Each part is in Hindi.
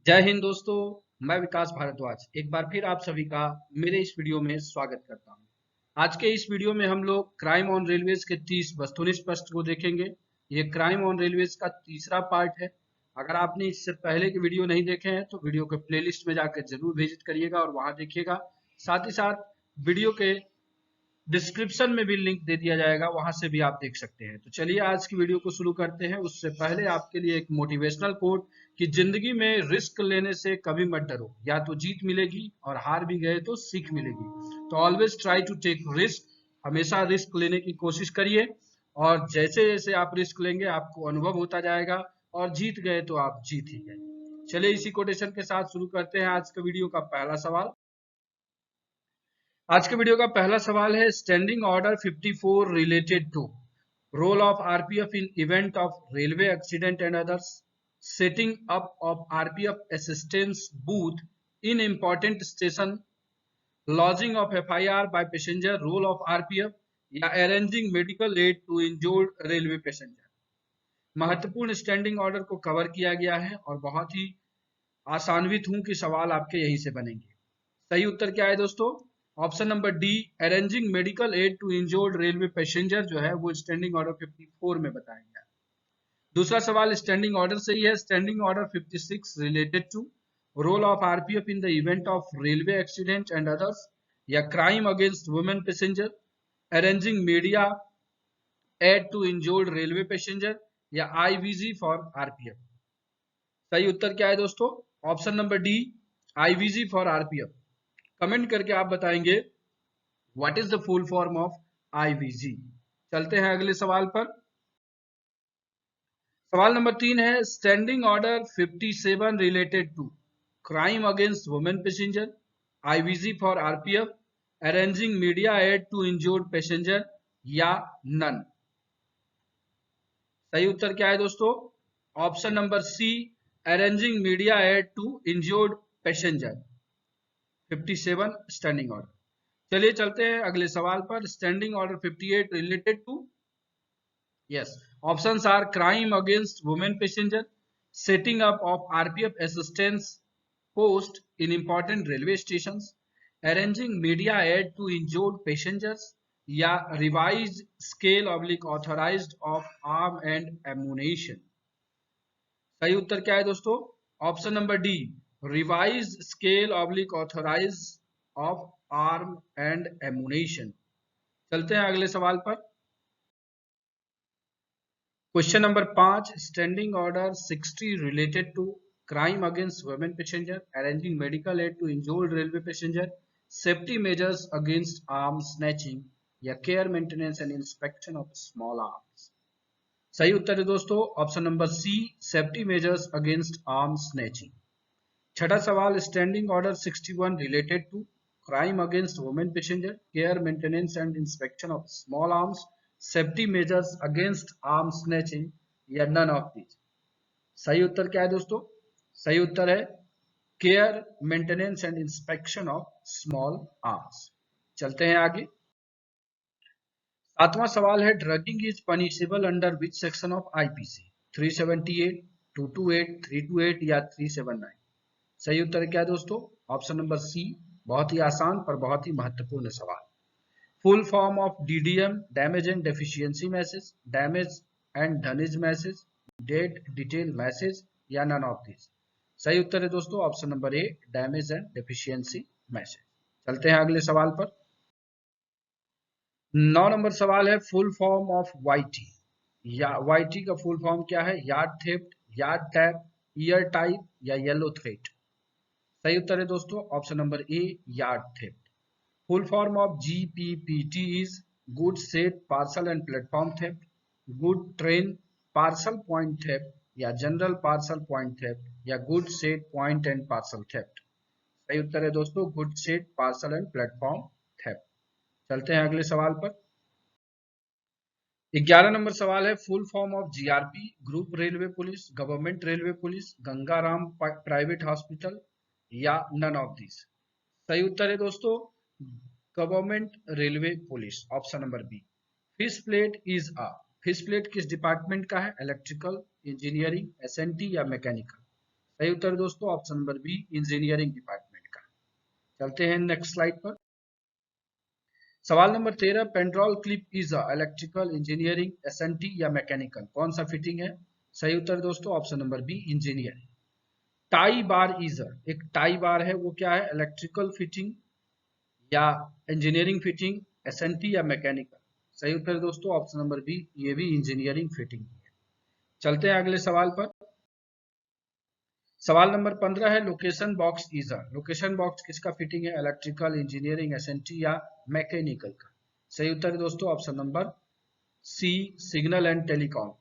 जय हिंद दोस्तों। मैं विकास भारद्वाज एक बार फिर आप सभी का मेरे इस वीडियो में स्वागत करता हूं। आज के इस वीडियो में हम लोग क्राइम ऑन रेलवेज के 30 वस्तुनिष्ठ प्रश्न को देखेंगे। ये क्राइम ऑन रेलवेज का तीसरा पार्ट है। अगर आपने इससे पहले के वीडियो नहीं देखे हैं तो वीडियो के प्लेलिस्ट में जाकर जरूर विजिट करिएगा और वहां देखिएगा। साथ ही साथ वीडियो के डिस्क्रिप्शन में भी लिंक दे दिया जाएगा, वहां से भी आप देख सकते हैं। तो चलिए आज की वीडियो को शुरू करते हैं। उससे पहले आपके लिए एक मोटिवेशनल कोट कि जिंदगी में रिस्क लेने से कभी मत डरो, या तो जीत मिलेगी और हार भी गए तो सीख मिलेगी। तो always try to take risk, हमेशा रिस्क लेने की कोशिश करिए और जैसे जैसे आप रिस्क लेंगे आपको अनुभव होता जाएगा और जीत गए तो आप जीत ही गए। चलिए इसी कोटेशन के साथ शुरू करते हैं आज के वीडियो का पहला सवाल। आज के वीडियो का पहला सवाल है, standing order 54 related to role of RPF in event of railway accident and others, setting up of RPF assistance booth in important station, lodging of FIR by passenger, role of RPF, या arranging medical aid to injured railway passenger. महत्वपूर्ण स्टैंडिंग ऑर्डर को कवर किया गया है और बहुत ही आसान्वित हूं कि सवाल आपके यहीं से बनेंगे। सही उत्तर क्या है दोस्तों? Option number D, arranging medical aid to injured railway passenger जो है वो स्टैंडिंग ऑर्डर 54 में बताया गया। दूसरा सवाल स्टैंडिंग ऑर्डर से ही है। Standing order 56 related to role of RPF in the event of railway accident and others, या crime against women passenger, arranging media aid to injured railway passenger, या आईवीजी फॉर आरपीएफ। सही उत्तर क्या है दोस्तों? Option number D, IVG for RPF. Comment करके आप बताएंगे what is the full form of IVG. चलते हैं अगले सवाल पर। सवाल नंबर 3 है, standing order 57 related to crime against women passenger, IVG for RPF, arranging media aid to injured passenger, या नन। सही उत्तर क्या है दोस्तों? Option number C, arranging media aid to injured passenger. 57 standing order. चलिए चलते हैं अगले सवाल पर। Standing order 58 related to, yes, options are crime against women passenger, setting up of RPF assistance post in important railway stations, arranging media aid to injured passengers, या revise scale oblique authorised of arm and ammunition. सही उत्तर क्या है दोस्तों? Option number D, revise scale oblique authorise of arm and ammunition. चलते हैं अगले सवाल पर। Question number 5, standing order 60 related to crime against women passenger, arranging medical aid to injured railway passenger, safety measures against arm snatching, या care maintenance and inspection of small arms. सही उत्तर है दोस्तों option number C, safety measures against arm snatching. छठा सवाल, standing order 61 related to crime against women passenger, care maintenance and inspection of small arms, safety measures against arm snatching, या नन ऑफ दीज। सही उत्तर क्या है दोस्तों? सही उत्तर है care maintenance and inspection of small arms. चलते हैं आगे। सातवां सवाल है, drugging is punishable under which section of IPC, 378, 228, 328, या 379। सही उत्तर क्या है दोस्तों? Option number C. बहुत ही आसान पर बहुत ही महत्वपूर्ण सवाल। Full form of DDM, damage and deficiency message, damage and dunnage message, date detail message, या नन ऑफ दिस। सही उत्तर है दोस्तों option number A, damage and deficiency message. चलते हैं अगले सवाल पर। 9 नंबर सवाल है, फुल फॉर्म ऑफ वाईटी, या वाईटी का फुल फॉर्म क्या है? Yard theft, yard tap, year type, या येलो थ्रेट। सही उत्तर है दोस्तों option number A, yard theft. Full form of GPPT is good set parcel and platform theft, good train parcel point theft, या जनरल पार्सल पॉइंट थेफ्ट, या good set point and parcel theft. सही उत्तर है दोस्तों good set parcel and platform theft. चलते हैं अगले सवाल पर। 11 नंबर सवाल है, full form of GRP, group railway police, government railway police, Gangaram private hospital, या नन ऑफ दिस। सही उत्तर है दोस्तों government railway police, option number B. Fish plate is a, fish plate किस डिपार्टमेंट का है? इलेक्ट्रिकल, इंजीनियरिंग, एसएनटी, या मैकेनिकल। सही उत्तर दोस्तों option number B engineering department का। चलते हैं नेक्स्ट स्लाइड पर। सवाल नंबर 13, pandrol clip is electrical, engineering, SNT या मैकेनिकल, कौन सा फिटिंग है? सही उत्तर दोस्तों option number B engineering. Tie bar is एक टाई बार है, वो क्या है? इलेक्ट्रिकल फिटिंग या इंजीनियरिंग फिटिंग, एसएनटी या मैकेनिकल। सही उत्तर दोस्तों ऑप्शन नंबर बी, ये भी इंजीनियरिंग फिटिंग है। चलते हैं अगले सवाल पर। सवाल नंबर 15 है, location box is location box किसका फिटिंग है? इलेक्ट्रिकल, इंजीनियरिंग, एसएनटी या मैकेनिकल का। सही उत्तर दोस्तों option number C signal and telecom,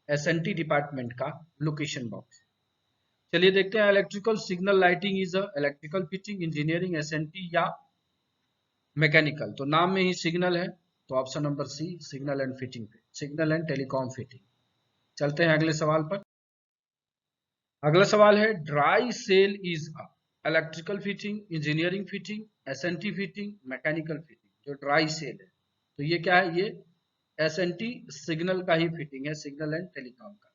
SNT department का लोकेशन बॉक्स। चलिए देखते हैं, electrical signal lighting is electrical fitting, engineering, SNT या मैकेनिकल। तो नाम में ही सिग्नल है, तो option number C signal and fitting, signal and telecom fitting. चलते हैं अगले सवाल पर। अगला सवाल है, dry cell is electrical fitting, engineering fitting, SNT fitting, mechanical fitting. जो ड्राई सेल है तो ये क्या है? ये एसएनटी सिग्नल का ही फिटिंग है, सिग्नल एंड टेलीकॉम का।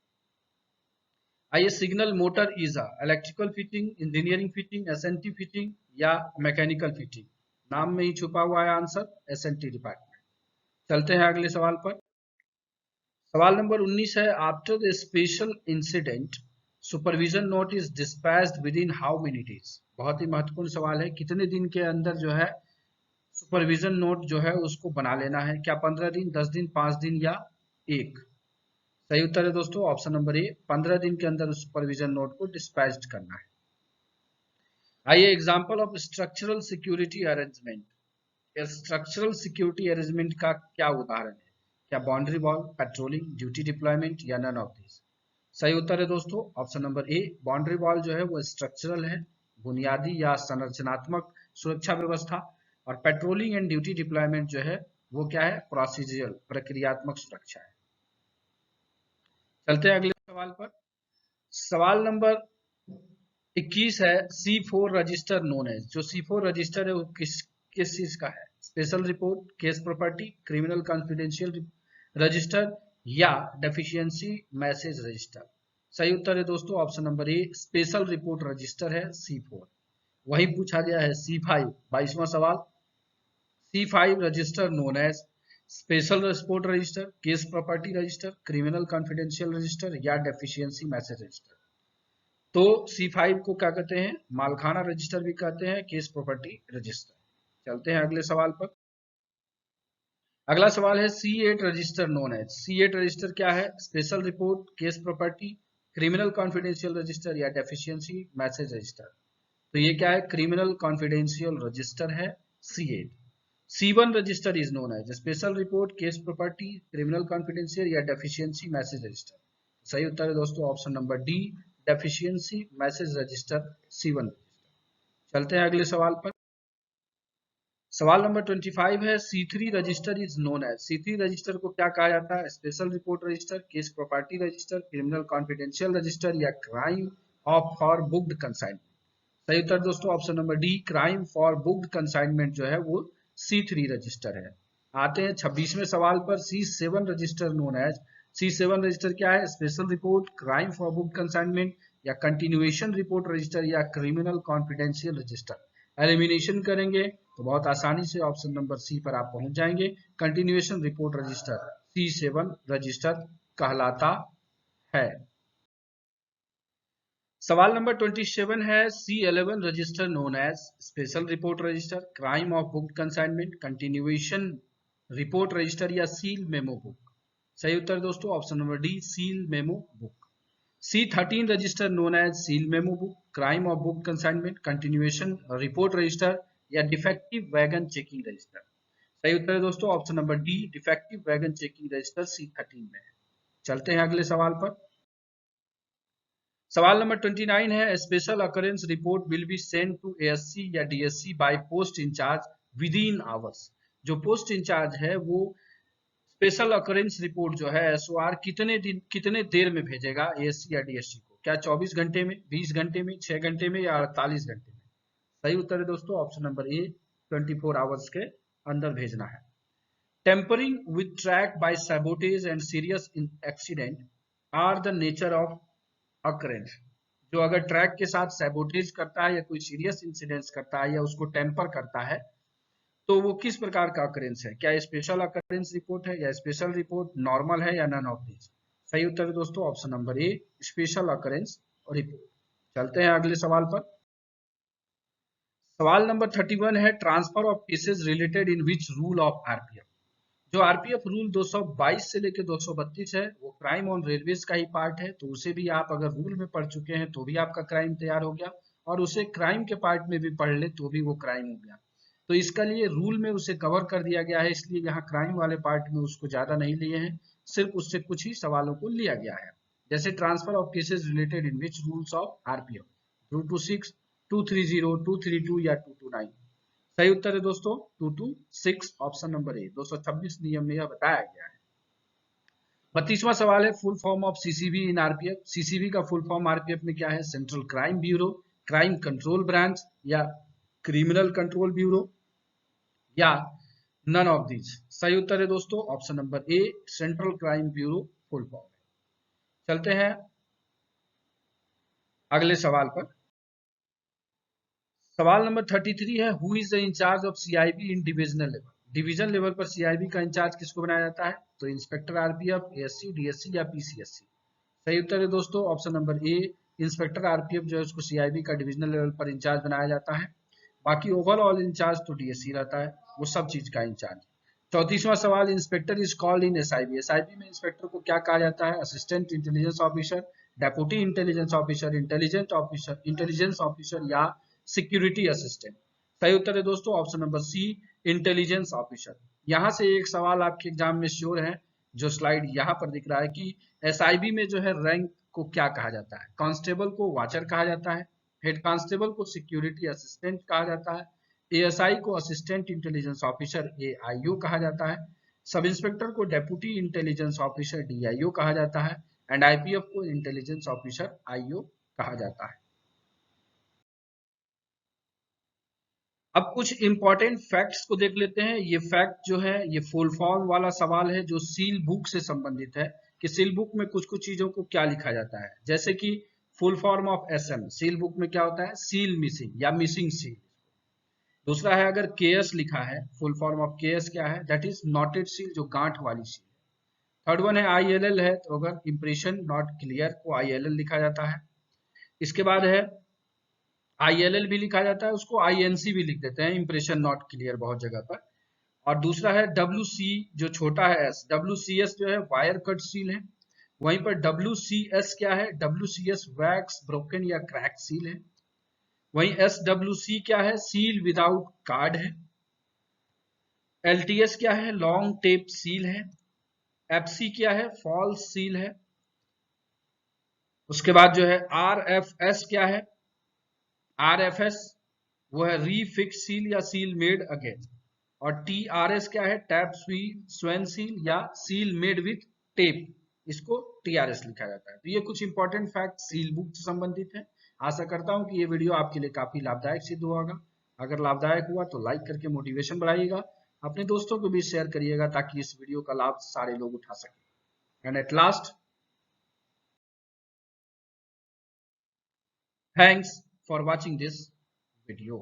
आइए, signal motor is electrical fitting, engineering fitting, SNT fitting या मैकेनिकल फिटिंग। नाम में ही छुपा हुआ है आंसर, एसएनटी डिपार्टमेंट। चलते हैं अगले सवाल पर। सवाल नंबर 19 है, after the special incident supervision note is dispatched with in how many days. बहुत ही महत्वपूर्ण सवाल है, कितने दिन के अंदर जो है सुपरविजन नोट जो है उसको बना लेना है? क्या 15 दिन, 10 दिन, 5 दिन या 1? सही उत्तर है दोस्तों ऑप्शन नंबर ए, 15 दिन के अंदर उस सुपरविजन नोट को डिस्पैच्ड करना है। आइए, example of structural security arrangement, structural security arrangement का क्या उदाहरण है? क्या boundary wall, patrolling, duty deployment या नन ऑफ दिस? सही उत्तर है दोस्तों ऑप्शन नंबर ए, बाउंड्री वॉल जो है वो स्ट्रक्चरल है, बुनियादी या संरचनात्मक सुरक्षा व्यवस्था, और पेट्रोलिंग एंड ड्यूटी डिप्लॉयमेंट जो है वो क्या है? प्रोसीजरल, प्रक्रियात्मक सुरक्षा है। चलते हैं अगले सवाल पर। सवाल नंबर 21 है, C4 रजिस्टर नोन है, जो C4 रजिस्टर है वो किस चीज का है? Special report, case property, criminal confidential register या डेफिशिएंसी मैसेज रजिस्टर। सही उत्तर है दोस्तों ऑप्शन नंबर ए, स्पेशल रिपोर्ट रजिस्टर है C4। वही पूछा गया है C5, 22वां सवाल। C5 register known as special report register, case property register, criminal confidential register या डेफिशिएंसी मैसेज रजिस्टर। तो C5 को क्या कहते हैं? मालखाना रजिस्टर भी कहते हैं, केस प्रॉपर्टी रजिस्टर। चलते हैं अगले सवाल पर। अगला सवाल है, C8 रजिस्टर नोन है, C8 रजिस्टर क्या है? Special report, case property, criminal confidential register या डेफिशिएंसी मैसेज रजिस्टर। तो ये क्या है? क्रिमिनल कॉन्फिडेंशियल रजिस्टर है C8। C1 register is known as special report, case property, criminal confidential या डेफिशिएंसी मैसेज रजिस्टर। सही उत्तर है दोस्तों option number D, deficiency message register C1 register. चलते हैं अगले सवाल पर। सवाल नंबर 25 है, C3 register is known as, C3 register को क्या कहा जाता है? Special report register, case property register, criminal confidential register या crime of for booked consignment. सही उत्तर दोस्तों option number D, crime for booked consignment जो है वो C3 रजिस्टर है। आते हैं 26वें सवाल पर, C7 register known as, C7 register क्या है? Special report, crime for booked consignment या कंटिन्यूएशन रिपोर्ट रजिस्टर या क्रिमिनल कॉन्फिडेंशियल रजिस्टर। एलिमिनेशन करेंगे तो बहुत आसानी से ऑप्शन नंबर सी पर आप पहुंच जाएंगे, continuation report register C7 register कहलाता है। सवाल नंबर 27 है, C11 register known as special report register, crime of booked consignment, continuation report register या सील मेमो बुक। सही उत्तर दोस्तों option number D, seal memo book. C13 register known as seal memo book, crime of booked consignment, continuation report register या डिफेक्टिव वैगन चेकिंग रजिस्टर। सही उत्तर है दोस्तों option number D, defective wagon checking register C13 में है। चलते हैं अगले सवाल पर। सवाल नंबर 29 है, special occurrence report will be send to ASC या DSC by post incharge within hours. जो पोस्ट इंचार्ज है वो स्पेशल अकरेंस रिपोर्ट जो है SOR कितने दिन, कितने देर में भेजेगा ASC या DSC को? क्या 24 घंटे में, 20 घंटे में, 6 घंटे में या 48 घंटे में? सही उत्तर है दोस्तों ऑप्शन नंबर ए, 24 आवर्स के अंदर भेजना है। Tampering with track by sabotage and serious accident are the nature of occurrence. जो अगर ट्रैक के साथ सैबोटेज करता है या कोई सीरियस इंसिडेंस करता है या उसको टेम्पर करता है तो वो किस प्रकार का अकरेंस है, क्या स्पेशल अकरेंस रिपोर्ट है या स्पेशल रिपोर्ट, नॉर्मल है या नन ऑफ दीज। सही उत्तर है दोस्तों ऑप्शन नंबर ए, स्पेशल अकरेंस रिपोर्ट। चलते हैं अगले सवाल पर। सवाल नंबर 31 है transfer of cases related in which rule of RPF. जो आरपीएफ रूल 222 से लेकर 232 है वो क्राइम ऑन रेलवेज का ही पार्ट है, तो उसे भी आप अगर रूल में पढ़ चुके हैं तो भी आपका क्राइम तैयार हो गया, और उसे क्राइम के पार्ट में भी पढ़ ले तो भी वो क्राइम हो गया। तो इसका लिए रूल में उसे कवर कर दिया गया है, इसलिए यहाँ क्राइम वाले पार्ट में उसको ज्यादा नहीं लिए हैं, सिर्फ उससे कुछ ही सवालों को लिया गया है। जैसे transfer of cases related in which rules of RPF, 226, 230, 232 या 229। सही उत्तर है दोस्तों 226, ऑप्शन नंबर ए, 226 नियम में यह बताया गया है। 32वां सवाल है full form of CCB in RPF. CCB का फुल फॉर्म आरपीएफ में क्या है, central crime bureau, crime control branch या क्रिमिनल कंट्रोल ब्यूरो या नन ऑफ दीज। सही उत्तर है दोस्तों ऑप्शन नंबर ए, central crime bureau full form है। चलते हैं अगले सवाल पर। सवाल नंबर 33 है who is the incharge of CIB in divisional level. Division level पर सीआईबी का इंचार्ज किसको बनाया जाता है, तो इंस्पेक्टर आरपीएफ, एएससी, डीएससी या पीसीएससी। सही उत्तर है दोस्तों option number A, inspector RPF जो है उसको सीआईबी का डिविजनल लेवल पर इंचार्ज बनाया जाता है। बाकी ओवरऑल इंचार्ज तो डीएससी रहता है, वो सब चीज का इंचार्ज। 34वां सवाल inspector is called in SIB. SIB में इंस्पेक्टर को क्या कहा जाता है, assistant intelligence officer, deputy intelligence officer, intelligence officer या सिक्योरिटी असिस्टेंट। सही उत्तर है दोस्तों option number C, intelligence officer. यहां से एक सवाल आपके एग्जाम में श्योर है, जो स्लाइड यहाँ पर दिख रहा है कि एसआईबी में जो है रैंक को क्या कहा जाता है, कांस्टेबल को वाचर कहा जाता है, हेड कांस्टेबल को सिक्योरिटी असिस्टेंट कहा जाता है, एएसआई को असिस्टेंट इंटेलिजेंस ऑफिसर एआईओ कहा जाता है, सब इंस्पेक्टर को डेप्यूटी इंटेलिजेंस ऑफिसर डीआईओ कहा जाता है, एंड आईपीएफ को इंटेलिजेंस ऑफिसर आईओ कहा जाता है। अब कुछ इंपॉर्टेंट फैक्ट्स को देख लेते हैं। ये फैक्ट जो है ये फुल फॉर्म वाला सवाल है जो सील बुक से संबंधित है, कि सील बुक में कुछ कुछ चीजों को क्या लिखा जाता है। जैसे कि full form of SM, seal book में क्या होता है, सील मिसिंग या मिसिंग सील। दूसरा है अगर केएस लिखा है, फुल फॉर्म ऑफ केएस क्या है, दैट इज नॉटेड सील, जो गांठ वाली सील। थर्ड वन है आईएलएल है, तो अगर इंप्रेशन नॉट क्लियर को आईएलएल लिखा जाता है। इसके बाद है आईएलएल भी लिखा जाता है, उसको आईएनसी भी लिख देते हैं, इंप्रेशन नॉट क्लियर बहुत जगह पर। और दूसरा है डब्ल्यू सी, जो छोटा है एस, डब्ल्यू सी एस जो है वायर कट सील है। वहीं पर डब्ल्यू सी एस क्या है, W C S wax broken या क्रैक सील है। वहीं एस डब्ल्यू सी क्या है, सील विदाउट कार्ड है। एलटीएस क्या है, लॉन्ग टेप सील है। एफसी क्या है, फॉल्स सील है। उसके बाद जो है आरएफएस क्या है, आरएफएस वो है रीफिक्स सील या सील मेड अगेन। और टीआरएस क्या है, टैप स्वेन सील या सील मेड विथ टेप, इसको टीआरएस लिखा जाता है। तो ये कुछ इंपॉर्टेंट फैक्ट सील बुक से संबंधित है। आशा करता हूं कि ये वीडियो आपके लिए काफी लाभदायक सिद्ध होगा। अगर लाभदायक हुआ तो लाइक करके मोटिवेशन बढ़ाइएगा, अपने दोस्तों को भी शेयर करिएगा ताकि इस वीडियो का लाभ सारे लोग उठा सकें। And at last, thanks for watching this video.